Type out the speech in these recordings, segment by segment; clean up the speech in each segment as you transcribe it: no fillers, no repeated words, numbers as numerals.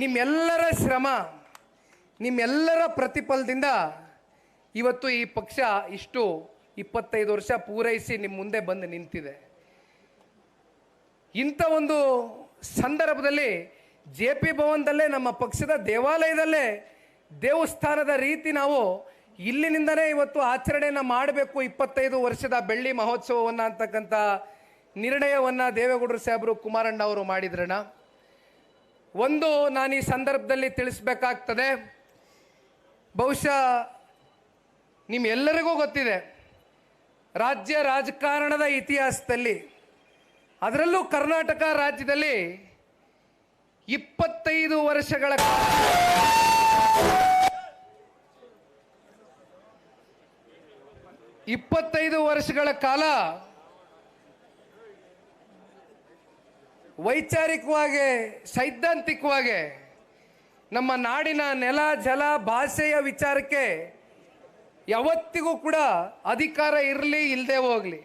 ನಿಮ್ಮೆಲ್ಲರ ಶ್ರಮ, ನಿಮ್ಮೆಲ್ಲರ ಪ್ರತಿಫಲದಿಂದ ಇವತ್ತು ಈ ಪಕ್ಷ ಇಷ್ಟು 25 ವರ್ಷ ಪೂರೈಸಿ ನಿಮ್ಮ ಮುಂದೆ ಬಂದು ನಿಂತಿದೆ. ಇಂಥ ಒಂದು ಸಂದರ್ಭದಲ್ಲಿ JP ಭವನದಲ್ಲೇ, ನಮ್ಮ ಪಕ್ಷದ ದೇವಾಲಯದಲ್ಲೇ, ದೇವಸ್ಥಾನದ ರೀತಿ ನಾವು ಇಲ್ಲಿನಿಂದಲೇ ಇವತ್ತು ಆಚರಣೆಯನ್ನು ಮಾಡಬೇಕು 25 ವರ್ಷದ ಬೆಳ್ಳಿ ಮಹೋತ್ಸವವನ್ನು ಅಂತಕ್ಕಂಥ ನಿರ್ಣಯವನ್ನು ದೇವೇಗೌಡರು ಸಾಹೇಬರು, ಕುಮಾರಣ್ಣ ಅವರು ಮಾಡಿದ್ರಣ್ಣ. ಒಂದು ನಾನು ಈ ಸಂದರ್ಭದಲ್ಲಿ ತಿಳಿಸ್ಬೇಕಾಗ್ತದೆ, ಬಹುಶಃ ನಿಮ್ಮೆಲ್ಲರಿಗೂ ಗೊತ್ತಿದೆ, ರಾಜ್ಯ ರಾಜಕಾರಣದ ಇತಿಹಾಸದಲ್ಲಿ, ಅದರಲ್ಲೂ ಕರ್ನಾಟಕ ರಾಜ್ಯದಲ್ಲಿ 25 ವರ್ಷಗಳ ಕಾಲ ವೈಚಾರಿಕವಾಗಿ, ಸೈದ್ಧಾಂತಿಕವಾಗಿ ನಮ್ಮ ನಾಡಿನ ನೆಲ, ಜಲ, ಭಾಷೆಯ ವಿಚಾರಕ್ಕೆ ಯಾವತ್ತಿಗೂ ಕೂಡ ಅಧಿಕಾರ ಇರಲಿ ಇಲ್ಲದೆ ಹೋಗಲಿ,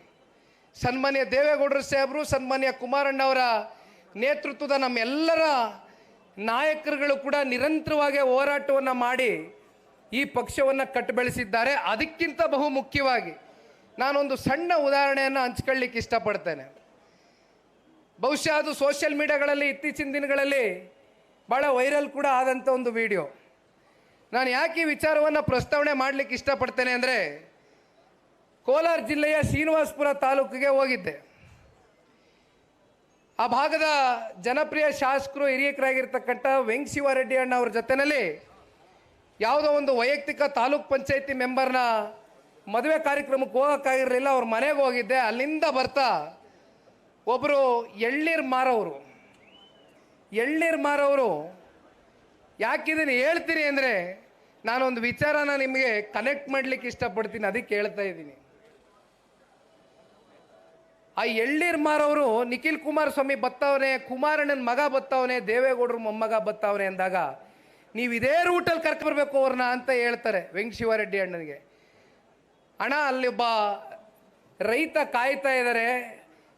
ಸನ್ಮಾನ್ಯ ದೇವೇಗೌಡರು ಸಾಹೇಬರು, ಸನ್ಮಾನ್ಯ ಕುಮಾರಣ್ಣವರ ನೇತೃತ್ವದ ನಮ್ಮೆಲ್ಲರ ನಾಯಕರುಗಳು ಕೂಡ ನಿರಂತರವಾಗಿ ಹೋರಾಟವನ್ನು ಮಾಡಿ ಈ ಪಕ್ಷವನ್ನು ಕಟ್ಟು ಬೆಳೆಸಿದ್ದಾರೆ. ಅದಕ್ಕಿಂತ ಬಹು ಮುಖ್ಯವಾಗಿ ನಾನೊಂದು ಸಣ್ಣ ಉದಾಹರಣೆಯನ್ನು ಹಂಚ್ಕೊಳ್ಳಿಕ್ಕೆ ಇಷ್ಟಪಡ್ತೇನೆ. ಬಹುಶಃ ಅದು ಸೋಷಿಯಲ್ ಮೀಡಿಯಾಗಳಲ್ಲಿ ಇತ್ತೀಚಿನ ದಿನಗಳಲ್ಲಿ ಭಾಳ ವೈರಲ್ ಕೂಡ ಆದಂಥ ಒಂದು ವಿಡಿಯೋ. ನಾನು ಯಾಕೆ ಈ ವಿಚಾರವನ್ನು ಪ್ರಸ್ತಾವನೆ ಮಾಡಲಿಕ್ಕೆ ಇಷ್ಟಪಡ್ತೇನೆ ಅಂದರೆ, ಕೋಲಾರ ಜಿಲ್ಲೆಯ ಶ್ರೀನಿವಾಸಪುರ ತಾಲೂಕಿಗೆ ಹೋಗಿದ್ದೆ. ಆ ಭಾಗದ ಜನಪ್ರಿಯ ಶಾಸಕರು, ಹಿರಿಯಕರಾಗಿರ್ತಕ್ಕಂಥ ವೆಂಕಟಶಿವರೆಡ್ಡಿ ಅಣ್ಣ ಅವ್ರ ಜೊತೆಯಲ್ಲಿ ಯಾವುದೋ ಒಂದು ವೈಯಕ್ತಿಕ ತಾಲೂಕ್ ಪಂಚಾಯತಿ ಮೆಂಬರ್ನ ಮದುವೆ ಕಾರ್ಯಕ್ರಮಕ್ಕೆ ಹೋಗೋಕ್ಕಾಗಿರಲಿಲ್ಲ, ಅವ್ರ ಮನೆಗೆ ಹೋಗಿದ್ದೆ. ಅಲ್ಲಿಂದ ಬರ್ತಾ ಒಬ್ಬರು ಎಳ್ನೀರು ಮಾರೋರು ಯಾಕಿದನ್ನು ಹೇಳ್ತೀನಿ ಅಂದರೆ, ನಾನೊಂದು ವಿಚಾರನ ನಿಮಗೆ ಕನೆಕ್ಟ್ ಮಾಡಲಿಕ್ಕೆ ಇಷ್ಟಪಡ್ತೀನಿ, ಅದಕ್ಕೆ ಹೇಳ್ತಾ ಇದ್ದೀನಿ. ಆ ಎಳ್ನೀರು ಮಾರೋರು ನಿಖಿಲ್ ಕುಮಾರಸ್ವಾಮಿ ಬತ್ತವನೆ, ಕುಮಾರಣ್ಣನ ಮಗ ಬತ್ತವನೆ, ದೇವೇಗೌಡರು ಮೊಮ್ಮಗ ಬತ್ತವನೆ ಅಂದಾಗ, ನೀವು ಇದೇ ರೂಟಲ್ಲಿ ಕರ್ಕೊಬರ್ಬೇಕು ಅವ್ರನ್ನ ಅಂತ ಹೇಳ್ತಾರೆ ವೆಂಕಟಶಿವರೆಡ್ಡಿ ಅಣ್ಣನಿಗೆ. ಅಣ್ಣ, ಅಲ್ಲಿ ಒಬ್ಬ ರೈತ ಕಾಯ್ತಾ ಇದ್ದಾರೆ,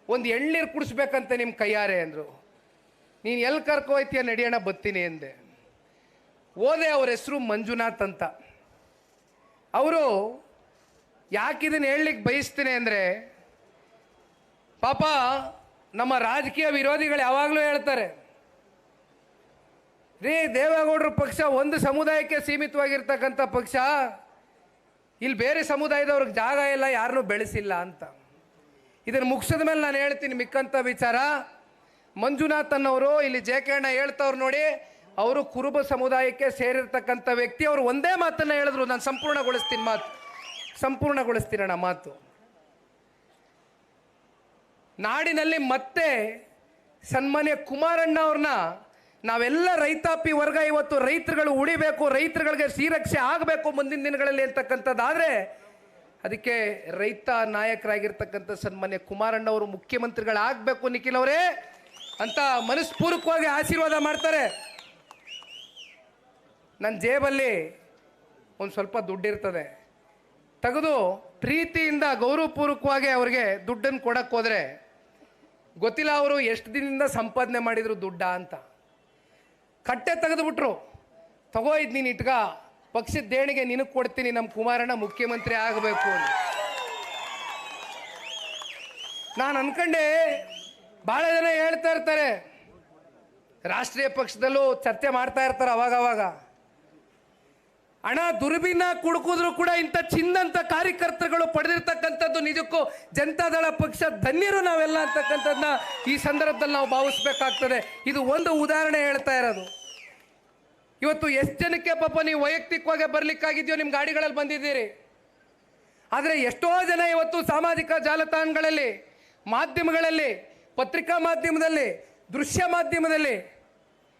ಒಂದು ಎಳ್ನೀರು ಕುಡಿಸ್ಬೇಕಂತ ನಿಮ್ಮ ಕೈಯಾರೆ ಅಂದರು. ನೀನು ಎಲ್ಲಿ ಕರ್ಕೋಯ್ತೀಯ, ನಡಿಯೋಣ ಬತ್ತೀನಿ ಎಂದೆ. ಹೋದೆ. ಅವ್ರ ಹೆಸರು ಮಂಜುನಾಥ್ ಅಂತ. ಅವರು ಯಾಕಿದನ್ನು ಹೇಳಲಿಕ್ಕೆ ಬಯಸ್ತೀನಿ ಅಂದರೆ, ಪಾಪ ನಮ್ಮ ರಾಜಕೀಯ ವಿರೋಧಿಗಳು ಯಾವಾಗಲೂ ಹೇಳ್ತಾರೆ, ರೀ ದೇವೇಗೌಡರ ಪಕ್ಷ ಒಂದು ಸಮುದಾಯಕ್ಕೆ ಸೀಮಿತವಾಗಿರ್ತಕ್ಕಂಥ ಪಕ್ಷ, ಇಲ್ಲಿ ಬೇರೆ ಸಮುದಾಯದವ್ರಿಗೆ ಜಾಗ ಇಲ್ಲ, ಯಾರನ್ನೂ ಬೆಳೆಸಿಲ್ಲ ಅಂತ. ಇದನ್ನು ಮುಗಿಸಿದ ಮೇಲೆ ನಾನು ಹೇಳ್ತೀನಿ ಮಿಕ್ಕಂಥ ವಿಚಾರ. ಮಂಜುನಾಥ್ ಅನ್ನೋರು ಇಲ್ಲಿ JK ಅಣ್ಣ ಹೇಳ್ತವ್ರು ನೋಡಿ, ಅವರು ಕುರುಬ ಸಮುದಾಯಕ್ಕೆ ಸೇರಿರ್ತಕ್ಕಂಥ ವ್ಯಕ್ತಿ. ಅವರು ಒಂದೇ ಮಾತನ್ನು ಹೇಳಿದ್ರು, ನಾನು ಸಂಪೂರ್ಣಗೊಳಿಸ್ತೀನಣ್ಣ ಮಾತು. ನಾಡಿನಲ್ಲಿ ಮತ್ತೆ ಸನ್ಮಾನ್ಯ ಕುಮಾರಣ್ಣ ಅವ್ರನ್ನ ನಾವೆಲ್ಲ ರೈತಾಪಿ ವರ್ಗ ಇವತ್ತು ರೈತರುಗಳು ಉಳಿಬೇಕು, ರೈತರುಗಳಿಗೆ ಶ್ರೀರಕ್ಷೆ ಆಗಬೇಕು ಮುಂದಿನ ದಿನಗಳಲ್ಲಿ ಅಂತಕ್ಕಂಥದ್ದಾದರೆ, ಅದಕ್ಕೆ ರೈತ ನಾಯಕರಾಗಿರ್ತಕ್ಕಂಥ ಸನ್ಮಾನ್ಯ ಕುಮಾರಣ್ಣವರು ಮುಖ್ಯಮಂತ್ರಿಗಳಾಗಬೇಕು ನಿಖಿಲ್ ಅವರೇ ಅಂತ ಮನಸ್ಪೂರ್ವಕವಾಗಿ ಆಶೀರ್ವಾದ ಮಾಡ್ತಾರೆ. ನನ್ನ ಜೇಬಲ್ಲಿ ಒಂದು ಸ್ವಲ್ಪ ದುಡ್ಡಿರ್ತದೆ, ತೆಗೆದು ಪ್ರೀತಿಯಿಂದ ಗೌರವಪೂರ್ವಕವಾಗಿ ಅವ್ರಿಗೆ ದುಡ್ಡನ್ನು ಕೊಡಕ್ಕೆ ಹೋದರೆ, ಗೊತ್ತಿಲ್ಲ ಅವರು ಎಷ್ಟು ದಿನದಿಂದ ಸಂಪಾದನೆ ಮಾಡಿದ್ರು ದುಡ್ಡ ಅಂತ. ಕಟ್ಟೆ ತೆಗೆದುಬಿಟ್ರು, ತಗೋ ಇದು ನೀನು ಇಟ್ಕ, ಪಕ್ಷದ ದೇಣಿಗೆ ನಿನಗೆ ಕೊಡ್ತೀನಿ, ನಮ್ಮ ಕುಮಾರಣ್ಣ ಮುಖ್ಯಮಂತ್ರಿ ಆಗಬೇಕು ಅಂತ. ನಾನು ಅನ್ಕೊಂಡೆ, ಭಾಳ ಜನ ಹೇಳ್ತಾ ಇರ್ತಾರೆ, ರಾಷ್ಟ್ರೀಯ ಪಕ್ಷದಲ್ಲೂ ಚರ್ಚೆ ಮಾಡ್ತಾ ಇರ್ತಾರೆ ಅವಾಗವಾಗ, ಹಣ ದುರ್ಬಿನ ಕುಡುಕಿದ್ರು ಕೂಡ ಇಂಥ ಚಿನ್ನಂತ ಕಾರ್ಯಕರ್ತರುಗಳು ಪಡೆದಿರ್ತಕ್ಕಂಥದ್ದು ನಿಜಕ್ಕೂ ಜನತಾದಳ ಪಕ್ಷ ಧನ್ಯರು ನಾವೆಲ್ಲ ಅಂತಕ್ಕಂಥದ್ದನ್ನ ಈ ಸಂದರ್ಭದಲ್ಲಿ ನಾವು ಭಾವಿಸ್ಬೇಕಾಗ್ತದೆ. ಇದು ಒಂದು ಉದಾಹರಣೆ ಹೇಳ್ತಾ ಇರೋದು. ಇವತ್ತು ಎಷ್ಟು ಜನಕ್ಕೆ ಪಾಪ ನೀವು ವೈಯಕ್ತಿಕವಾಗಿ ಬರ್ಲಿಕ್ಕಾಗಿದೆಯೋ, ನಿಮ್ಮ ಗಾಡಿಗಳಲ್ಲಿ ಬಂದಿದ್ದೀರಿ. ಆದರೆ ಎಷ್ಟೋ ಜನ ಇವತ್ತು ಸಾಮಾಜಿಕ ಜಾಲತಾಣಗಳಲ್ಲಿ, ಮಾಧ್ಯಮಗಳಲ್ಲಿ, ಪತ್ರಿಕಾ ಮಾಧ್ಯಮದಲ್ಲಿ, ದೃಶ್ಯ ಮಾಧ್ಯಮದಲ್ಲಿ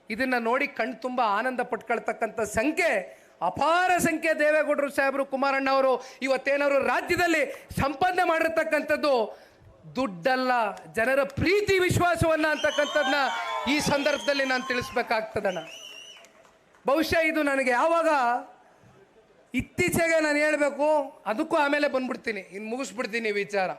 ಇದನ್ನು ನೋಡಿ ಕಣ್ ತುಂಬ ಆನಂದ ಪಟ್ಕೊಳ್ತಕ್ಕಂಥ ಸಂಖ್ಯೆ, ಅಪಾರ ಸಂಖ್ಯೆ ದೇವೇಗೌಡರು ಸಾಹೇಬರು, ಕುಮಾರಣ್ಣ ಅವರು ಇವತ್ತೇನಾದ್ರು ರಾಜ್ಯದಲ್ಲಿ ಸಂಪಾದನೆ ಮಾಡಿರ್ತಕ್ಕಂಥದ್ದು ದುಡ್ಡಲ್ಲ, ಜನರ ಪ್ರೀತಿ ವಿಶ್ವಾಸವನ್ನ ಅಂತಕ್ಕಂಥದ್ದನ್ನ ಈ ಸಂದರ್ಭದಲ್ಲಿ ನಾನು ತಿಳಿಸ್ಬೇಕಾಗ್ತದಣ್ಣ. ಬಹುಶಃ ಇದು ನನಗೆ ಯಾವಾಗ ಇತ್ತೀಚೆಗೆ ನಾನು ಹೇಳಬೇಕು, ಅದಕ್ಕೂ ಆಮೇಲೆ ಬಂದ್ಬಿಡ್ತೀನಿ, ಇನ್ನು ಮುಗಿಸ್ಬಿಡ್ತೀನಿ ವಿಚಾರ.